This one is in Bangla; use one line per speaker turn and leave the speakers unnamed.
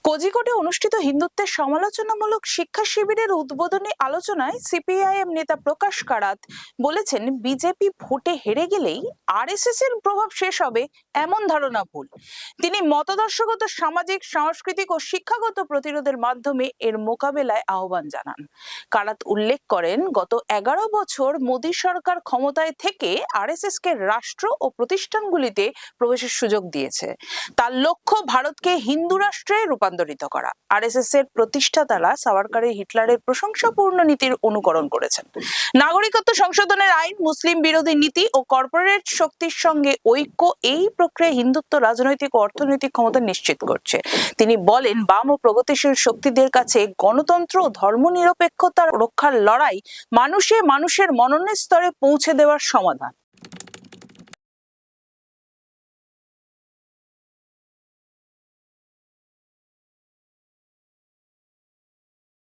কোজিকোডে অনুষ্ঠিত হিন্দুত্বের সমালোচনামূলক শিক্ষা শিবিরের উদ্বোধনী আলোচনায় সিপিআইএম নেতা প্রকাশ কারাত বলেছেন, বিজেপি ভোটে হেরে গেলেই আরএসএস এর প্রভাব শেষ হবে এমন ধারণা ভুল। তিনি মতাদর্শগত, সামাজিক, সাংস্কৃতিক ও শিক্ষাগত প্রতিরোধের মাধ্যমে এর মোকাবেলায় আহ্বান জানান। কারাত উল্লেখ করেন, গত 11 বছর মোদী সরকার ক্ষমতায় থেকে আরএসএস কে রাষ্ট্র ও প্রতিষ্ঠানগুলিতে প্রবেশের সুযোগ দিয়েছে। তার লক্ষ্য ভারতকে হিন্দু রাষ্ট্রে রূপান্তরিত করা। আরএসএস এর প্রতিষ্ঠাতারা সাভারকারের, হিটলারের প্রশংসাপূর্ণ নীতির অনুকরণ করেছেন। নাগরিকত্ব সংশোধনের আইন, মুসলিম বিরোধী নীতি ও কর্পোরেট শক্তির সঙ্গে ঐক্য এই প্রক্রিয়া হিন্দুত্ব রাজনৈতিক ও অর্থনৈতিক ক্ষমতা নিশ্চিত করছে। তিনি বলেন, বাম ও প্রগতিশীল শক্তিদের কাছে গণতন্ত্র ও ধর্মনিরপেক্ষতার রক্ষার লড়াই মানুষের মননের স্তরে পৌঁছে দেওয়ার সমাধান।